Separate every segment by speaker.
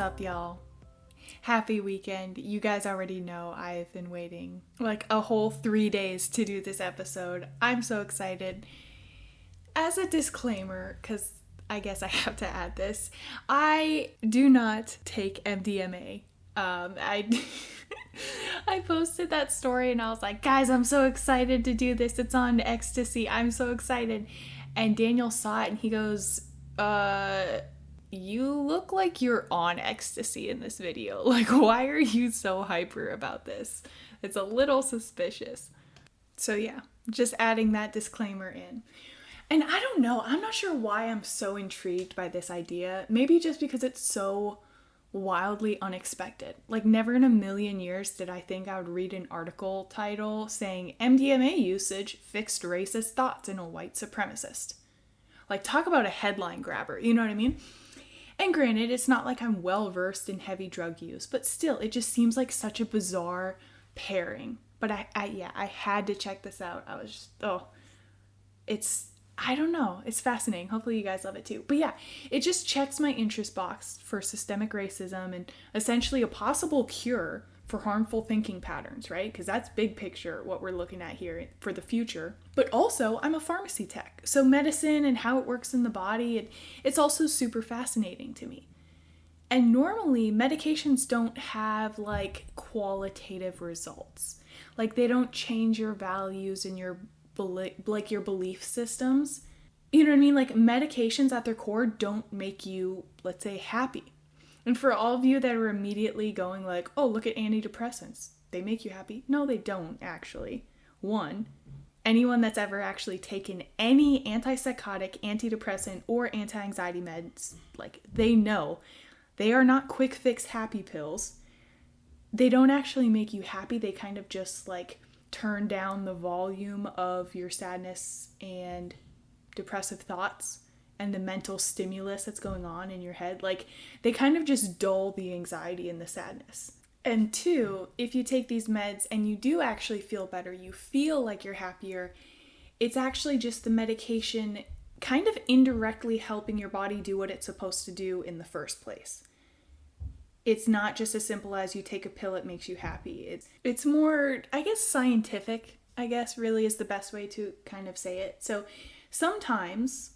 Speaker 1: up, y'all? Happy weekend. You guys already know I've been waiting like a whole 3 days to do this episode. I'm so excited. As a disclaimer, because I guess I have to add this, I do not take MDMA. I posted that story and I was like, guys, I'm so excited to do this. It's on Ecstasy. I'm so excited. And Daniel saw it and he goes, you look like you're on Ecstasy in this video. Like, why are you so hyper about this? It's a little suspicious. So yeah, just adding that disclaimer in. And I don't know, I'm not sure why I'm so intrigued by this idea. Maybe just because it's so wildly unexpected. Like, never in a million years did I think I would read an article title saying MDMA usage fixed racist thoughts in a white supremacist. Like, talk about a headline grabber, you know what I mean? And granted, it's not like I'm well versed in heavy drug use, but still, it just seems like such a bizarre pairing. But I had to check this out. I was just, I don't know. It's fascinating. Hopefully you guys love it too. But yeah, it just checks my interest box for systemic racism and essentially a possible cure for harmful thinking patterns, right? Because that's big picture what we're looking at here for the future. But also, I'm a pharmacy tech. So medicine and how it works in the body, it's also super fascinating to me. And normally, medications don't have like qualitative results. Like, they don't change your values and your belief systems. You know what I mean? Like, medications at their core don't make you, let's say, happy. And for all of you that are immediately going like, oh, look at antidepressants. They make you happy. No, they don't, actually. One, anyone that's ever actually taken any antipsychotic, antidepressant, or anti-anxiety meds, like, they know they are not quick fix happy pills. They don't actually make you happy. They kind of just like turn down the volume of your sadness and depressive thoughts and the mental stimulus that's going on in your head. Like, they kind of just dull the anxiety and the sadness. And two, if you take these meds and you do actually feel better, you feel like you're happier, it's actually just the medication kind of indirectly helping your body do what it's supposed to do in the first place. It's not just as simple as you take a pill, it makes you happy. It's more, I guess, scientific, I guess, really is the best way to kind of say it. So sometimes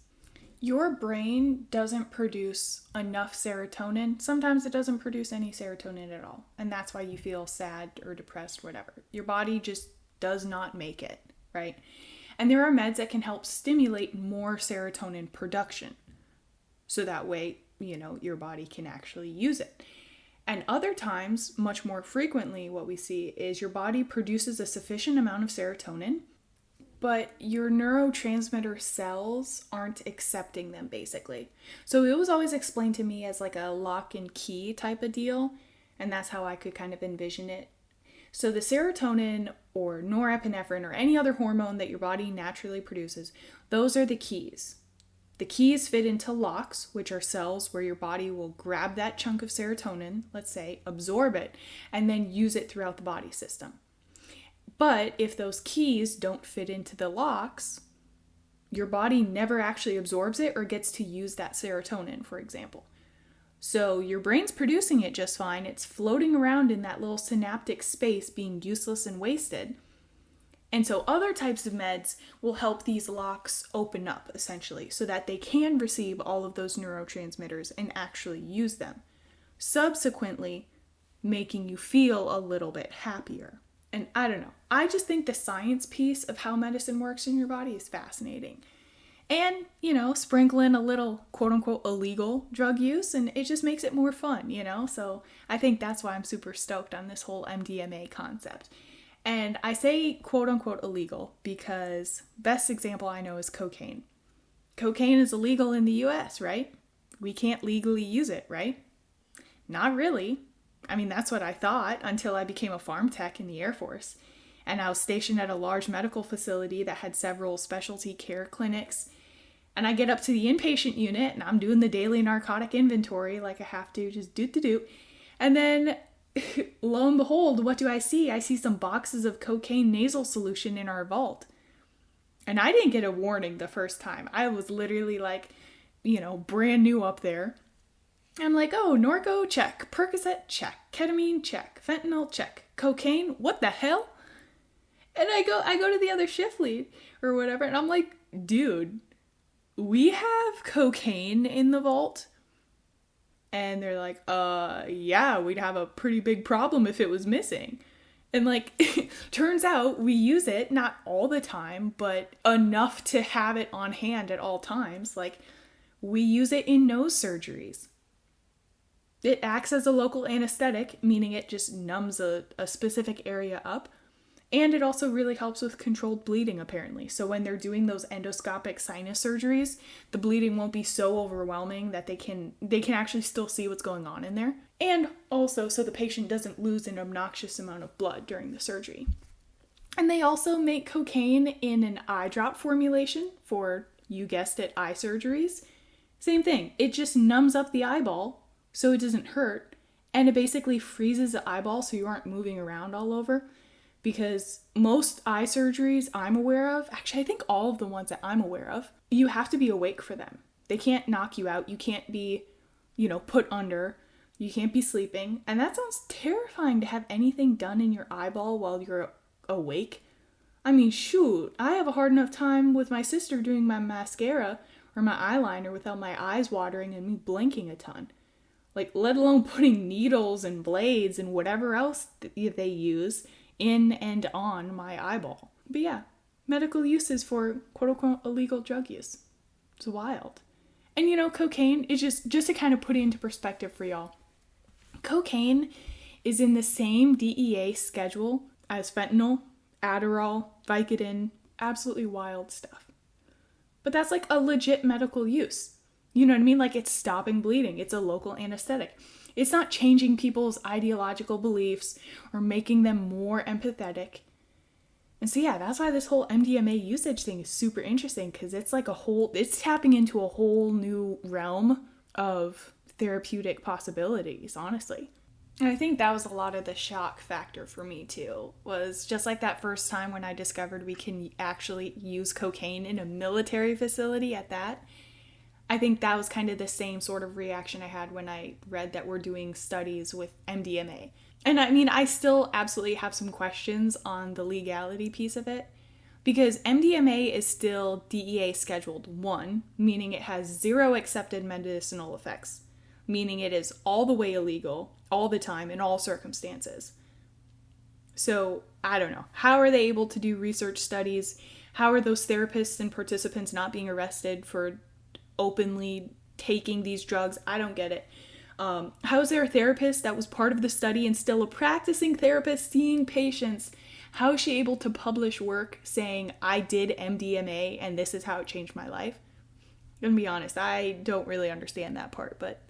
Speaker 1: your brain doesn't produce enough serotonin. Sometimes it doesn't produce any serotonin at all. And that's why you feel sad or depressed, whatever. Your body just does not make it, right? And there are meds that can help stimulate more serotonin production. So that way, you know, your body can actually use it. And other times, much more frequently, what we see is your body produces a sufficient amount of serotonin, but your neurotransmitter cells aren't accepting them, basically. So it was always explained to me as like a lock and key type of deal, and that's how I could kind of envision it. So the serotonin or norepinephrine or any other hormone that your body naturally produces, those are the keys. The keys fit into locks, which are cells where your body will grab that chunk of serotonin, let's say, absorb it, and then use it throughout the body system. But if those keys don't fit into the locks, your body never actually absorbs it or gets to use that serotonin, for example. So your brain's producing it just fine. It's floating around in that little synaptic space being useless and wasted. And so other types of meds will help these locks open up, essentially, so that they can receive all of those neurotransmitters and actually use them, subsequently making you feel a little bit happier. And I don't know, I just think the science piece of how medicine works in your body is fascinating. And, you know, sprinkle in a little quote-unquote illegal drug use, and it just makes it more fun, you know? So I think that's why I'm super stoked on this whole MDMA concept. And I say quote-unquote illegal because best example I know is cocaine. Cocaine is illegal in the US, right? We can't legally use it, right? Not really. I mean, that's what I thought until I became a pharm tech in the Air Force. And I was stationed at a large medical facility that had several specialty care clinics. And I get up to the inpatient unit and I'm doing the daily narcotic inventory like I have to, just do. And then lo and behold, what do I see? I see some boxes of cocaine nasal solution in our vault. And I didn't get a warning the first time. I was literally like, you know, brand new up there. I'm like, oh, Norco, check. Percocet, check. Ketamine, check. Fentanyl, check. Cocaine, what the hell? And I go to the other shift lead or whatever, and I'm like, dude, we have cocaine in the vault. And they're like, yeah, we'd have a pretty big problem if it was missing. And like, turns out we use it, not all the time, but enough to have it on hand at all times. Like, we use it in nose surgeries. It acts as a local anesthetic, meaning it just numbs a specific area up. And it also really helps with controlled bleeding, apparently. So when they're doing those endoscopic sinus surgeries, the bleeding won't be so overwhelming that they can actually still see what's going on in there. And also so the patient doesn't lose an obnoxious amount of blood during the surgery. And they also make cocaine in an eye drop formulation for, you guessed it, eye surgeries. Same thing. It just numbs up the eyeball so it doesn't hurt. And it basically freezes the eyeball so you aren't moving around all over. Because most eye surgeries I'm aware of, actually I think all of the ones that I'm aware of, you have to be awake for them. They can't knock you out. You can't be, put under. You can't be sleeping. And that sounds terrifying to have anything done in your eyeball while you're awake. I mean, shoot, I have a hard enough time with my sister doing my mascara or my eyeliner without my eyes watering and me blinking a ton. Like, let alone putting needles and blades and whatever else they use in and on my eyeball. But yeah, medical uses for quote-unquote illegal drug use. It's wild. And cocaine is just to kind of put it into perspective for y'all. Cocaine is in the same DEA schedule as fentanyl, Adderall, Vicodin, absolutely wild stuff. But that's like a legit medical use. You know what I mean? Like, it's stopping bleeding. It's a local anesthetic. It's not changing people's ideological beliefs or making them more empathetic. And so yeah, that's why this whole MDMA usage thing is super interesting, because it's like it's tapping into a whole new realm of therapeutic possibilities, honestly. And I think that was a lot of the shock factor for me too, was just like that first time when I discovered we can actually use cocaine in a military facility at that. I think that was kind of the same sort of reaction I had when I read that we're doing studies with MDMA. And I mean, I still absolutely have some questions on the legality piece of it, because MDMA is still DEA Scheduled 1, meaning it has 0 accepted medicinal effects, meaning it is all the way illegal, all the time, in all circumstances. So, I don't know. How are they able to do research studies? How are those therapists and participants not being arrested for openly taking these drugs? I don't get it. How is there a therapist that was part of the study and still a practicing therapist seeing patients? How is she able to publish work saying, I did MDMA and this is how it changed my life? I'm gonna be honest, I don't really understand that part, but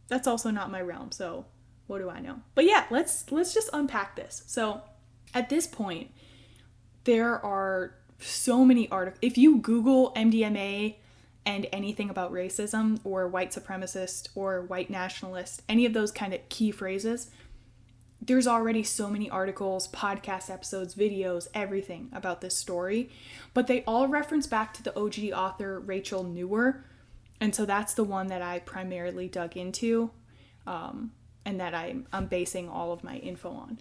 Speaker 1: that's also not my realm, so what do I know? But yeah, let's just unpack this. So at this point, there are so many articles. If you Google MDMA and anything about racism or white supremacist or white nationalist, any of those kind of key phrases, there's already so many articles, podcast episodes, videos, everything about this story. But they all reference back to the OG author Rachel Newer. And so that's the one that I primarily dug into and that I'm basing all of my info on.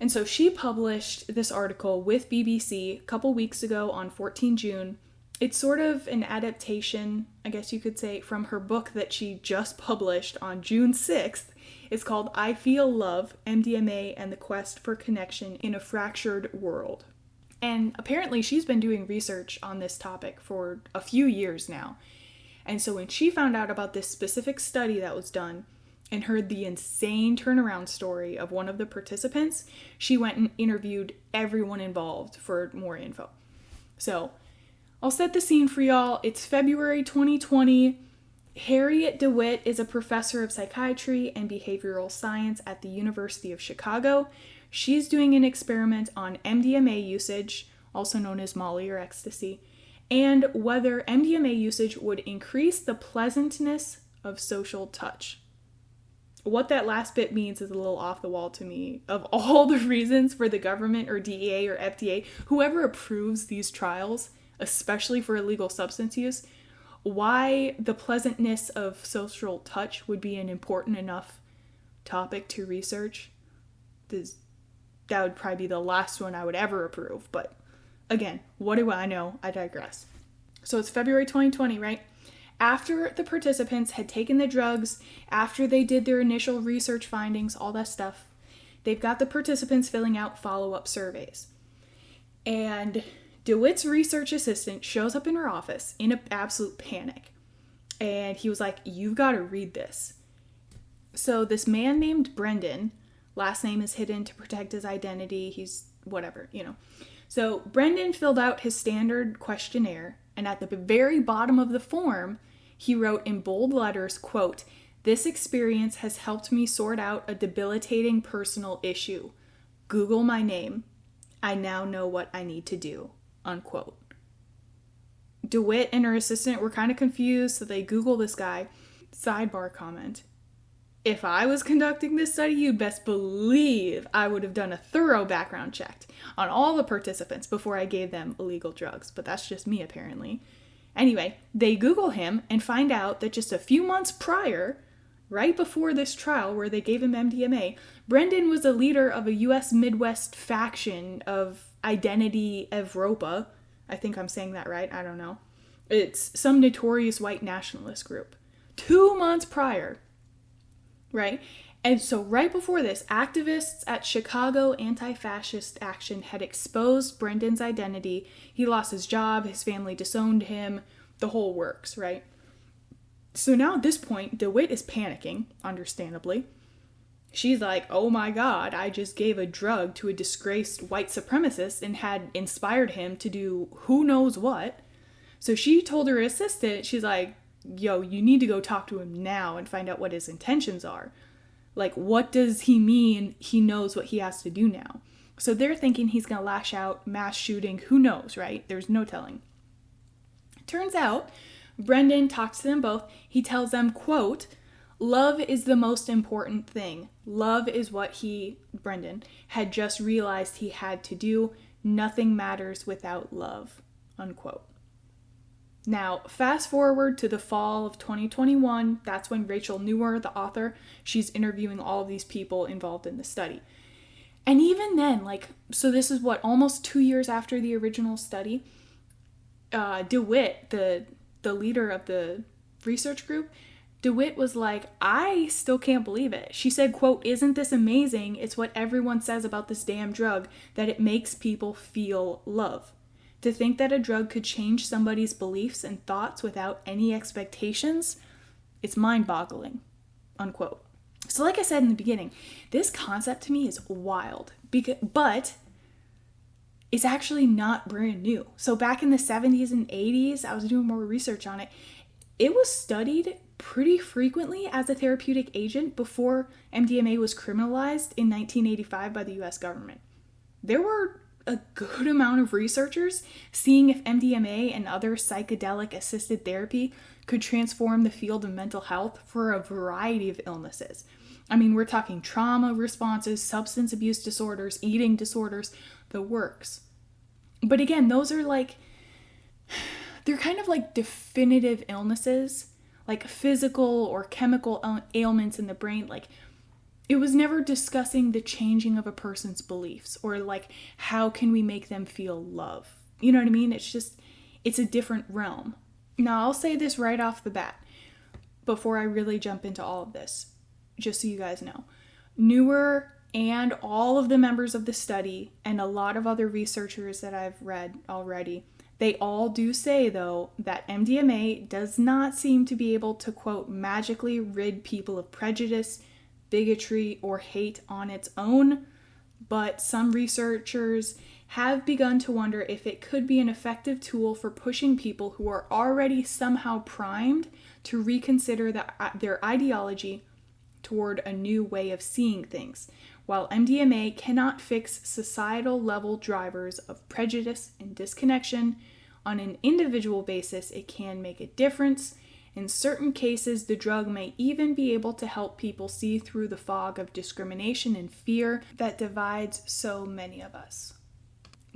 Speaker 1: And so she published this article with BBC a couple weeks ago on 14 June. It's sort of an adaptation, I guess you could say, from her book that she just published on June 6th. It's called I Feel Love, MDMA and the Quest for Connection in a Fractured World. And apparently she's been doing research on this topic for a few years now. And so when she found out about this specific study that was done and heard the insane turnaround story of one of the participants, she went and interviewed everyone involved for more info. So I'll set the scene for y'all. It's February 2020. Harriet DeWitt is a professor of psychiatry and behavioral science at the University of Chicago. She's doing an experiment on MDMA usage, also known as Molly or Ecstasy, and whether MDMA usage would increase the pleasantness of social touch. What that last bit means is a little off the wall to me. Of all the reasons for the government or DEA or FDA, whoever approves these trials, especially for illegal substance use, why the pleasantness of social touch would be an important enough topic to research, that would probably be the last one I would ever approve. But again, what do I know? I digress. So it's February 2020, right? After the participants had taken the drugs, after they did their initial research findings, all that stuff, they've got the participants filling out follow-up surveys. And DeWitt's research assistant shows up in her office in an absolute panic. And he was like, "You've got to read this." So this man named Brendan, last name is hidden to protect his identity, he's whatever, So Brendan filled out his standard questionnaire, and at the very bottom of the form, he wrote in bold letters, quote, "This experience has helped me sort out a debilitating personal issue. Google my name. I now know what I need to do," unquote. DeWitt and her assistant were kind of confused, so they Google this guy. Sidebar comment. If I was conducting this study, you'd best believe I would have done a thorough background check on all the participants before I gave them illegal drugs. But that's just me, apparently. Anyway, they Google him and find out that just a few months prior, right before this trial where they gave him MDMA, Brendan was a leader of a U.S. Midwest faction of Identity Evropa. I think I'm saying that right. I don't know. It's some notorious white nationalist group. 2 months prior. Right? And so right before this, activists at Chicago Anti-Fascist Action had exposed Brendan's identity. He lost his job, his family disowned him, the whole works, right? So now at this point, DeWitt is panicking, understandably. She's like, "Oh my God, I just gave a drug to a disgraced white supremacist and had inspired him to do who knows what." So she told her assistant, she's like, "Yo, you need to go talk to him now and find out what his intentions are. Like, what does he mean he knows what he has to do now?" So they're thinking he's going to lash out, mass shooting, who knows, right? There's no telling. Turns out, Brendan talks to them both. He tells them, quote, "Love is the most important thing. Love is what Brendan, had just realized he had to do. Nothing matters without love," unquote. Now, fast forward to the fall of 2021, that's when Rachel Newer, the author, she's interviewing all of these people involved in the study. And even then, so this is almost 2 years after the original study, DeWitt, the leader of the research group, DeWitt was like, "I still can't believe it." She said, quote, "Isn't this amazing? It's what everyone says about this damn drug, that it makes people feel love. To think that a drug could change somebody's beliefs and thoughts without any expectations, it's mind-boggling," unquote. So like I said in the beginning, this concept to me is wild, but it's actually not brand new. So back in the 70s and 80s, I was doing more research on it. It was studied pretty frequently as a therapeutic agent before MDMA was criminalized in 1985 by the US government. There were a good amount of researchers seeing if MDMA and other psychedelic assisted therapy could transform the field of mental health for a variety of illnesses. I mean, we're talking trauma responses, substance abuse disorders, eating disorders, the works. But again, those are they're kind of like definitive illnesses, like physical or chemical ailments in the brain. It was never discussing the changing of a person's beliefs or how can we make them feel love. You know what I mean? It's a different realm. Now, I'll say this right off the bat before I really jump into all of this, just so you guys know. Newer and all of the members of the study and a lot of other researchers that I've read already, they all do say, though, that MDMA does not seem to be able to, quote, magically rid people of prejudice, bigotry, or hate on its own, but some researchers have begun to wonder if it could be an effective tool for pushing people who are already somehow primed to reconsider their ideology toward a new way of seeing things. While MDMA cannot fix societal level drivers of prejudice and disconnection, on an individual basis, it can make a difference. In certain cases, the drug may even be able to help people see through the fog of discrimination and fear that divides so many of us.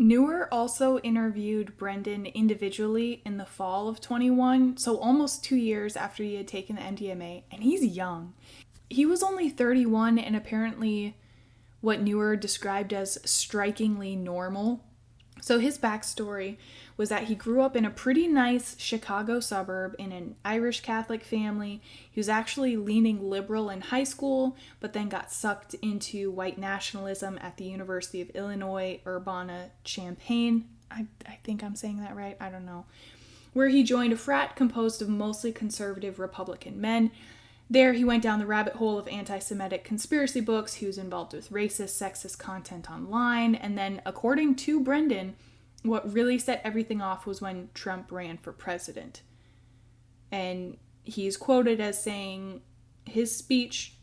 Speaker 1: Newer also interviewed Brendan individually in the fall of 21, so almost 2 years after he had taken the MDMA, and he's young. He was only 31 and apparently what Newer described as strikingly normal. So his backstory was that he grew up in a pretty nice Chicago suburb in an Irish Catholic family. He was actually leaning liberal in high school, but then got sucked into white nationalism at the University of Illinois, Urbana-Champaign. I think I'm saying that right. I don't know. Where he joined a frat composed of mostly conservative Republican men. There, he went down the rabbit hole of anti-Semitic conspiracy books. He was involved with racist, sexist content online. And then, according to Brendan, what really set everything off was when Trump ran for president. And he's quoted as saying his speech,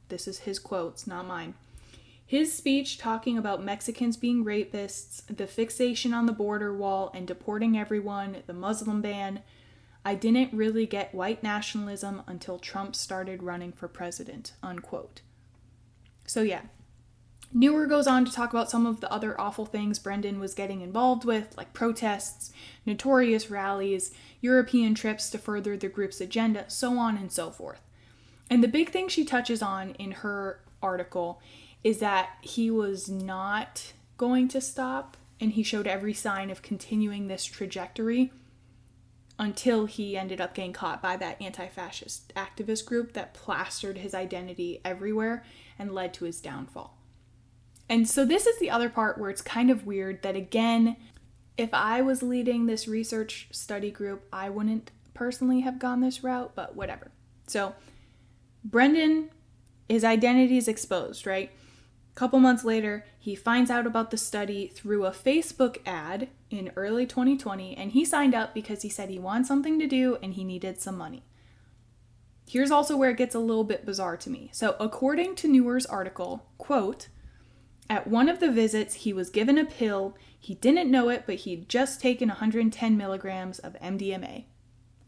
Speaker 1: this is his quotes, not mine, his speech talking about Mexicans being rapists, the fixation on the border wall and deporting everyone, the Muslim ban. I didn't really get white nationalism until Trump started running for president, unquote. So yeah, Newer goes on to talk about some of the other awful things Brendan was getting involved with, like protests, notorious rallies, European trips to further the group's agenda, so on and so forth. And the big thing she touches on in her article is that he was not going to stop, and he showed every sign of continuing this trajectory until he ended up getting caught by that anti-fascist activist group that plastered his identity everywhere and led to his downfall. And so this is the other part where it's kind of weird that, again, if I was leading this research study group, I wouldn't personally have gone this route, but whatever. So Brendan, his identity is exposed, right? A couple months later, he finds out about the study through a Facebook ad in early 2020, and he signed up because he said he wanted something to do and he needed some money. Here's also where it gets a little bit bizarre to me. So according to Newer's article, quote, at one of the visits, he was given a pill. He didn't know it, but he'd just taken 110 milligrams of MDMA,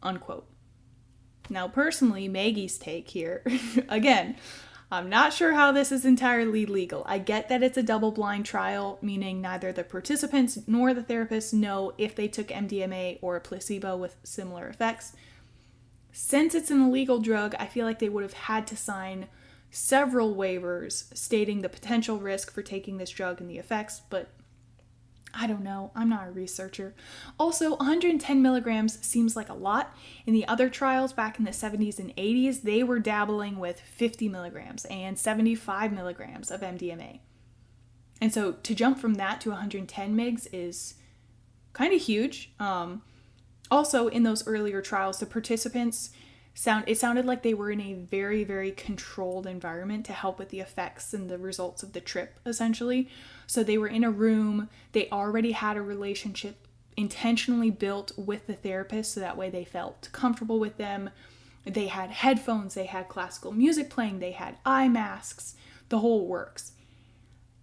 Speaker 1: unquote. Now, personally, Maggie's take here, again, I'm not sure how this is entirely legal. I get that it's a double-blind trial, meaning neither the participants nor the therapists know if they took MDMA or a placebo with similar effects. Since it's an illegal drug, I feel like they would have had to sign several waivers stating the potential risk for taking this drug and the effects, but I don't know. I'm not a researcher. Also, 110 milligrams seems like a lot. In the other trials back in the 70s and 80s, they were dabbling with 50 milligrams and 75 milligrams of MDMA. And so to jump from that to 110 mgs is kind of huge. Also, in those earlier trials, the participants sounded like they were in a very, very controlled environment to help with the effects and the results of the trip, essentially. So they were in a room, they already had a relationship intentionally built with the therapist so that way they felt comfortable with them. They had headphones, they had classical music playing, they had eye masks, the whole works.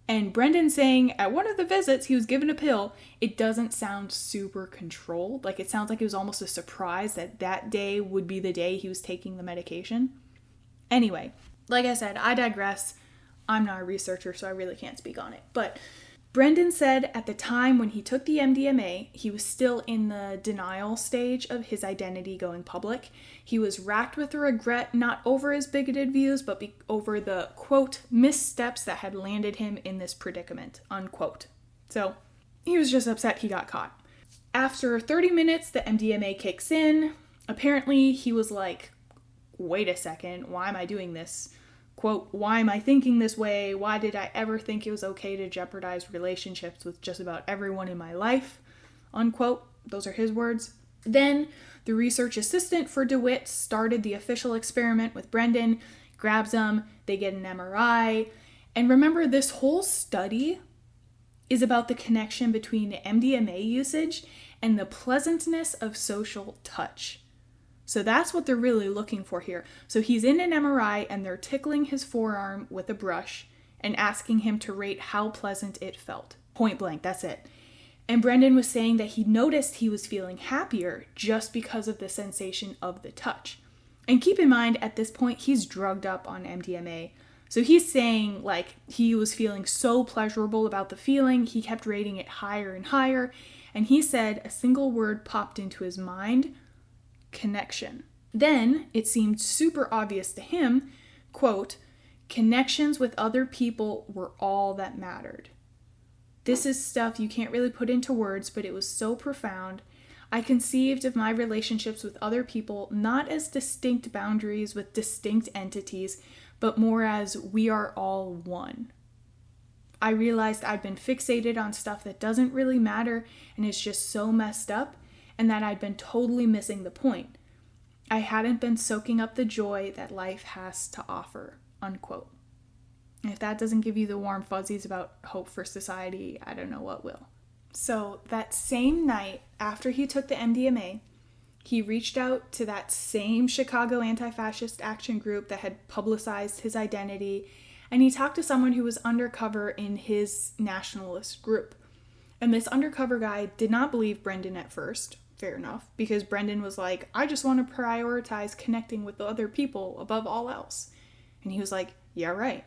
Speaker 1: And Brendan saying at one of the visits he was given a pill, it doesn't sound super controlled. Like, it sounds like it was almost a surprise that that day would be the day he was taking the medication. Anyway, like I said, I digress. I'm not a researcher, so I really can't speak on it. But Brendan said at the time when he took the MDMA, he was still in the denial stage of his identity going public. He was racked with regret, not over his bigoted views, but over the, quote, missteps that had landed him in this predicament, unquote. So he was just upset he got caught. After 30 minutes, the MDMA kicks in. Apparently, he was like, wait a second, why am I doing this? Quote, why am I thinking this way? Why did I ever think it was okay to jeopardize relationships with just about everyone in my life? Unquote. Those are his words. Then the research assistant for DeWitt started the official experiment with Brendan, grabs him, they get an MRI. And remember, this whole study is about the connection between MDMA usage and the pleasantness of social touch. So that's what they're really looking for here. So he's in an MRI and they're tickling his forearm with a brush and asking him to rate how pleasant it felt. Point blank, that's it. And Brendan was saying that he noticed he was feeling happier just because of the sensation of the touch. And keep in mind, at this point, he's drugged up on MDMA. So he's saying like he was feeling so pleasurable about the feeling, he kept rating it higher and higher, and he said a single word popped into his mind: connection. Then it seemed super obvious to him, quote, connections with other people were all that mattered. This is stuff you can't really put into words, but it was so profound. I conceived of my relationships with other people not as distinct boundaries with distinct entities, but more as we are all one. I realized I'd been fixated on stuff that doesn't really matter and is just so messed up, and that I'd been totally missing the point. I hadn't been soaking up the joy that life has to offer, unquote. And if that doesn't give you the warm fuzzies about hope for society, I don't know what will. So that same night, after he took the MDMA, he reached out to that same Chicago anti-fascist action group that had publicized his identity, and he talked to someone who was undercover in his nationalist group. And this undercover guy did not believe Brendan at first, fair enough, because Brendan was like, I just want to prioritize connecting with the other people above all else. And he was like, yeah, right.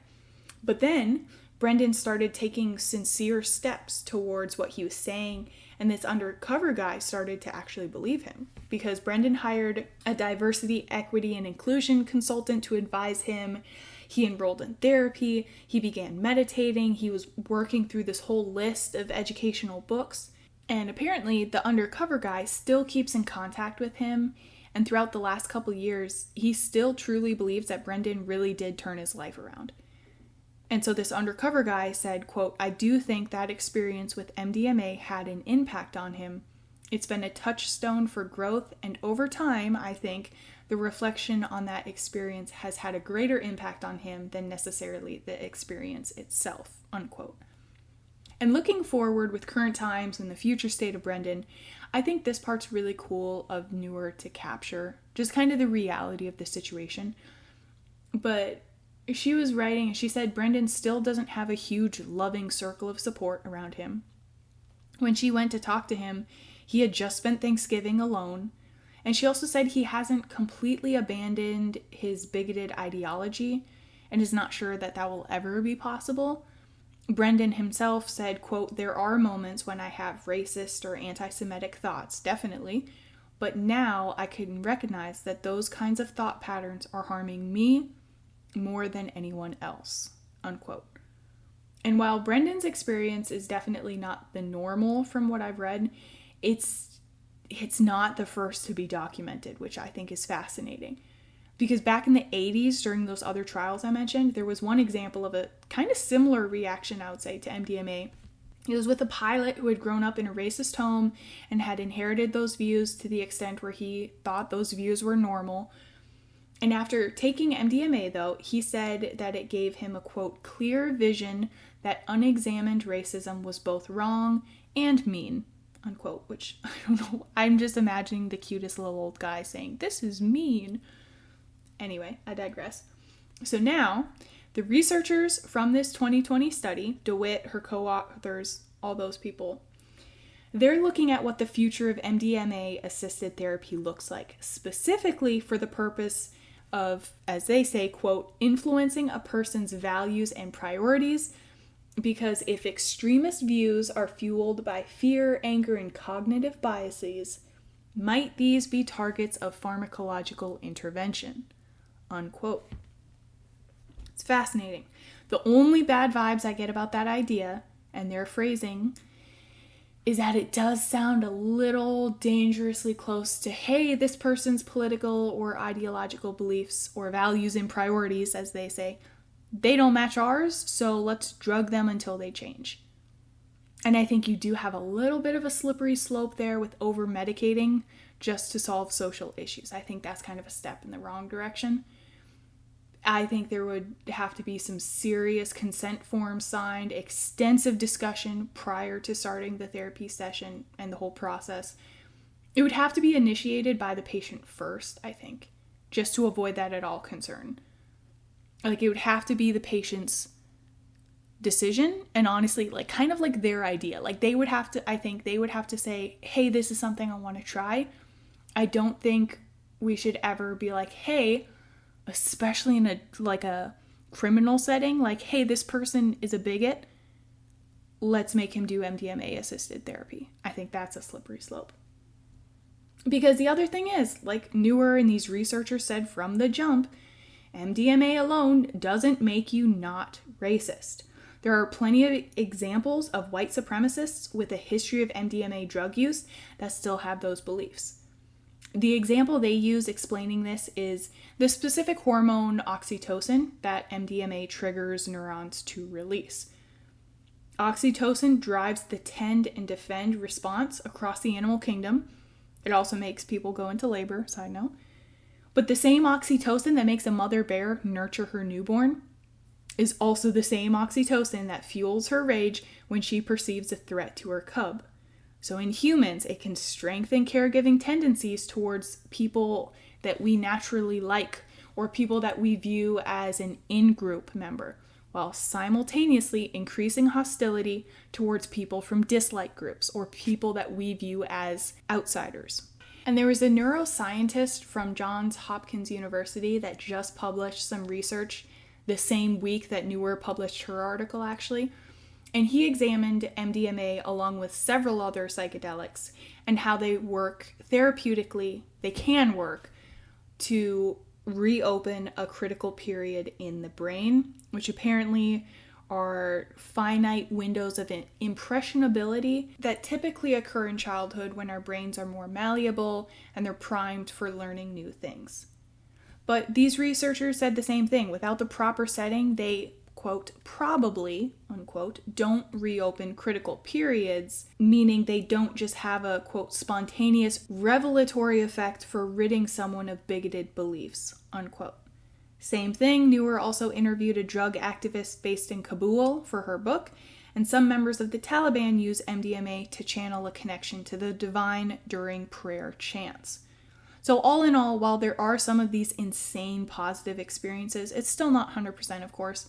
Speaker 1: But then Brendan started taking sincere steps towards what he was saying, and this undercover guy started to actually believe him, because Brendan hired a diversity, equity, and inclusion consultant to advise him. He enrolled in therapy, he began meditating, he was working through this whole list of educational books, and apparently the undercover guy still keeps in contact with him, and throughout the last couple years, he still truly believes that Brendan really did turn his life around. And so this undercover guy said, quote, I do think that experience with MDMA had an impact on him. It's been a touchstone for growth, and over time, I think, the reflection on that experience has had a greater impact on him than necessarily the experience itself, unquote. And looking forward with current times and the future state of Brendan, I think this part's really cool of Newer to capture, just kind of the reality of the situation. But she was writing and she said Brendan still doesn't have a huge loving circle of support around him. When she went to talk to him, he had just spent Thanksgiving alone. And she also said he hasn't completely abandoned his bigoted ideology and is not sure that that will ever be possible. Brendan himself said, quote, there are moments when I have racist or anti-Semitic thoughts, definitely, but now I can recognize that those kinds of thought patterns are harming me more than anyone else, unquote. And while Brendan's experience is definitely not the normal from what I've read, it's not the first to be documented, which I think is fascinating. Because back in the 80s, during those other trials I mentioned, there was one example of a kind of similar reaction, I would say, to MDMA. It was with a pilot who had grown up in a racist home and had inherited those views to the extent where he thought those views were normal. And after taking MDMA, though, he said that it gave him a, quote, clear vision that unexamined racism was both wrong and mean, unquote, which, I don't know, I'm just imagining the cutest little old guy saying, this is mean. Anyway, I digress. So now, the researchers from this 2020 study, DeWitt, her co-authors, all those people, they're looking at what the future of MDMA-assisted therapy looks like, specifically for the purpose of, as they say, quote, influencing a person's values and priorities, because if extremist views are fueled by fear, anger, and cognitive biases, might these be targets of pharmacological intervention, unquote. It's fascinating. The only bad vibes I get about that idea and their phrasing is that it does sound a little dangerously close to, hey, this person's political or ideological beliefs or values and priorities, as they say, they don't match ours, so let's drug them until they change. And I think you do have a little bit of a slippery slope there with over-medicating just to solve social issues. I think that's kind of a step in the wrong direction. I think there would have to be some serious consent forms signed, extensive discussion prior to starting the therapy session and the whole process. It would have to be initiated by the patient first, I think, just to avoid that at all concern. Like, it would have to be the patient's decision and honestly, like, kind of like their idea. Like, they would have to, I think they would have to say, hey, this is something I want to try. I don't think we should ever be like, hey, especially in a criminal setting, like, hey, this person is a bigot, let's make him do MDMA assisted therapy. I think that's a slippery slope. Because the other thing is, like Newer and these researchers said from the jump, MDMA alone doesn't make you not racist. There are plenty of examples of white supremacists with a history of MDMA drug use that still have those beliefs. The example they use explaining this is the specific hormone oxytocin that MDMA triggers neurons to release. Oxytocin drives the tend and defend response across the animal kingdom. It also makes people go into labor, side note. But the same oxytocin that makes a mother bear nurture her newborn is also the same oxytocin that fuels her rage when she perceives a threat to her cub. So in humans, it can strengthen caregiving tendencies towards people that we naturally like or people that we view as an in-group member, while simultaneously increasing hostility towards people from dislike groups or people that we view as outsiders. And there was a neuroscientist from Johns Hopkins University that just published some research the same week that Newer published her article, actually. And he examined MDMA along with several other psychedelics and how they work therapeutically, they can work to reopen a critical period in the brain, which apparently are finite windows of impressionability that typically occur in childhood when our brains are more malleable and they're primed for learning new things. But these researchers said the same thing. Without the proper setting, they, quote, probably, unquote, don't reopen critical periods, meaning they don't just have a, quote, spontaneous revelatory effect for ridding someone of bigoted beliefs, unquote. Same thing, Newer also interviewed a drug activist based in Kabul for her book, and some members of the Taliban use MDMA to channel a connection to the divine during prayer chants. So all in all, while there are some of these insane positive experiences, it's still not 100%, of course.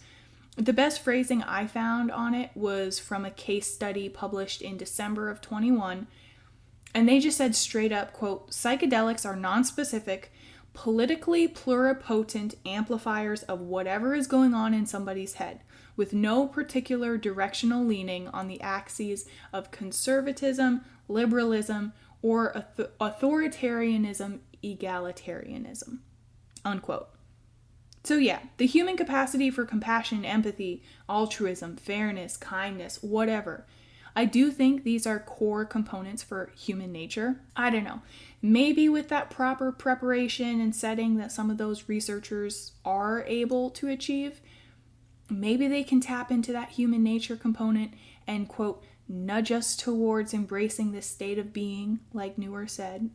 Speaker 1: The best phrasing I found on it was from a case study published in December of 21, and they just said straight up, quote, psychedelics are nonspecific, politically pluripotent amplifiers of whatever is going on in somebody's head, with no particular directional leaning on the axes of conservatism, liberalism, or authoritarianism, egalitarianism, unquote. So yeah, the human capacity for compassion, empathy, altruism, fairness, kindness, whatever. I do think these are core components for human nature. I don't know. Maybe with that proper preparation and setting that some of those researchers are able to achieve, maybe they can tap into that human nature component and, quote, nudge us towards embracing this state of being, like Newer said.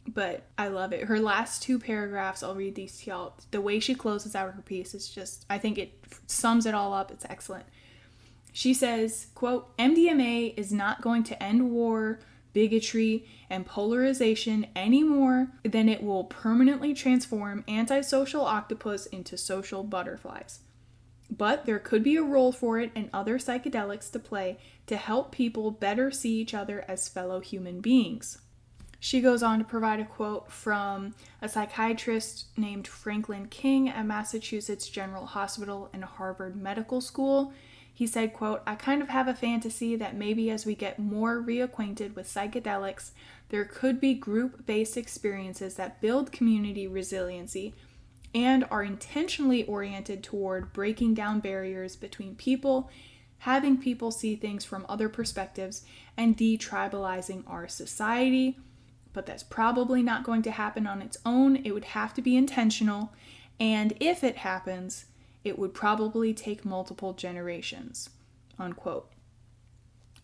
Speaker 1: But I love it. Her last two paragraphs, I'll read these to y'all. The way she closes out her piece is just, I think it sums it all up. It's excellent. She says, quote, MDMA is not going to end war, bigotry, and polarization any more than it will permanently transform antisocial octopus into social butterflies. But there could be a role for it and other psychedelics to play to help people better see each other as fellow human beings. She goes on to provide a quote from a psychiatrist named Franklin King at Massachusetts General Hospital and Harvard Medical School. He said, quote, I kind of have a fantasy that maybe as we get more reacquainted with psychedelics, there could be group-based experiences that build community resiliency and are intentionally oriented toward breaking down barriers between people, having people see things from other perspectives, and detribalizing our society. But that's probably not going to happen on its own. It would have to be intentional, and if it happens, it would probably take multiple generations, unquote.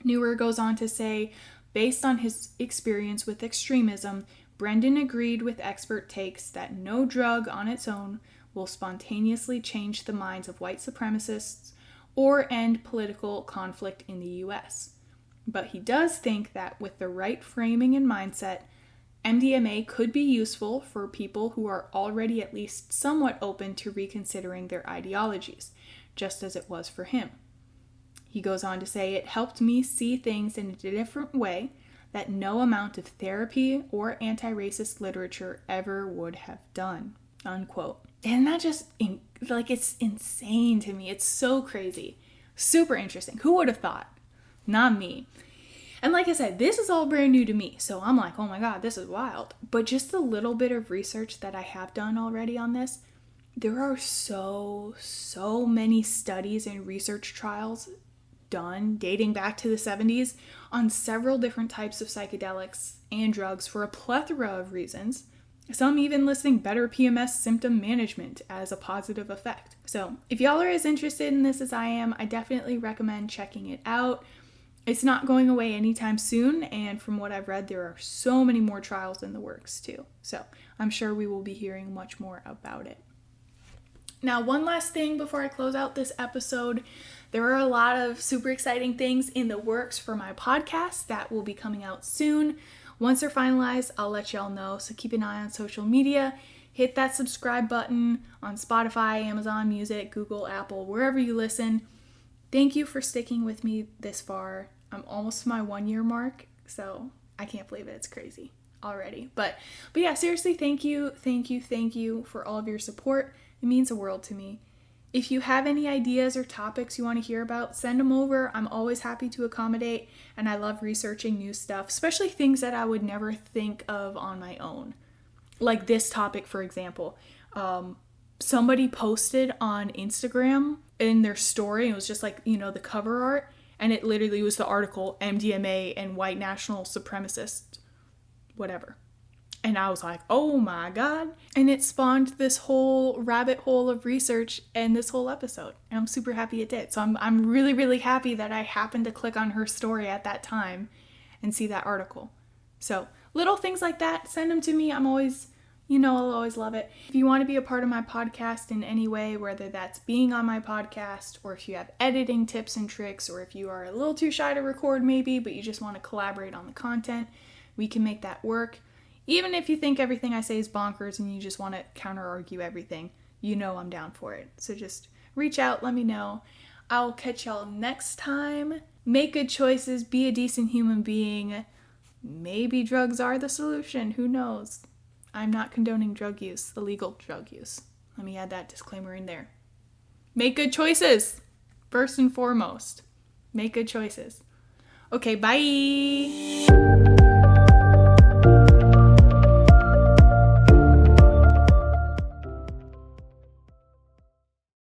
Speaker 1: Newer goes on to say, based on his experience with extremism, Brendan agreed with expert takes that no drug on its own will spontaneously change the minds of white supremacists or end political conflict in the US. But he does think that with the right framing and mindset, MDMA could be useful for people who are already at least somewhat open to reconsidering their ideologies, just as it was for him. He goes on to say, it helped me see things in a different way that no amount of therapy or anti-racist literature ever would have done, unquote. And that just, it's insane to me. It's so crazy. Super interesting. Who would have thought? Not me. And like I said, this is all brand new to me. So I'm like, oh my God, this is wild. But just the little bit of research that I have done already on this, there are so many studies and research trials done dating back to the 70s on several different types of psychedelics and drugs for a plethora of reasons. Some even listing better PMS symptom management as a positive effect. So if y'all are as interested in this as I am, I definitely recommend checking it out. It's not going away anytime soon, and from what I've read, there are so many more trials in the works too. So I'm sure we will be hearing much more about it. Now, one last thing before I close out this episode. There are a lot of super exciting things in the works for my podcast that will be coming out soon. Once they're finalized, I'll let y'all know. So keep an eye on social media. Hit that subscribe button on Spotify, Amazon Music, Google, Apple, wherever you listen. Thank you for sticking with me this far. I'm almost to my 1 year mark, so I can't believe it. It's crazy already. But yeah, seriously, thank you for all of your support. It means the world to me. If you have any ideas or topics you want to hear about, send them over. I'm always happy to accommodate, and I love researching new stuff, especially things that I would never think of on my own. Like this topic, for example. Somebody posted on Instagram in their story, it was just like, the cover art, and it literally was the article, MDMA and white national supremacist, whatever. And I was like, oh my God. And it spawned this whole rabbit hole of research and this whole episode. And I'm super happy it did. So I'm really, really happy that I happened to click on her story at that time and see that article. So little things like that, send them to me. I'll always love it. If you want to be a part of my podcast in any way, whether that's being on my podcast, or if you have editing tips and tricks, or if you are a little too shy to record maybe, but you just want to collaborate on the content, we can make that work. Even if you think everything I say is bonkers and you just want to counter-argue everything, I'm down for it. So just reach out, let me know. I'll catch y'all next time. Make good choices, be a decent human being. Maybe drugs are the solution, who knows? I'm not condoning drug use, illegal drug use. Let me add that disclaimer in there. Make good choices, first and foremost. Make good choices. Okay, bye!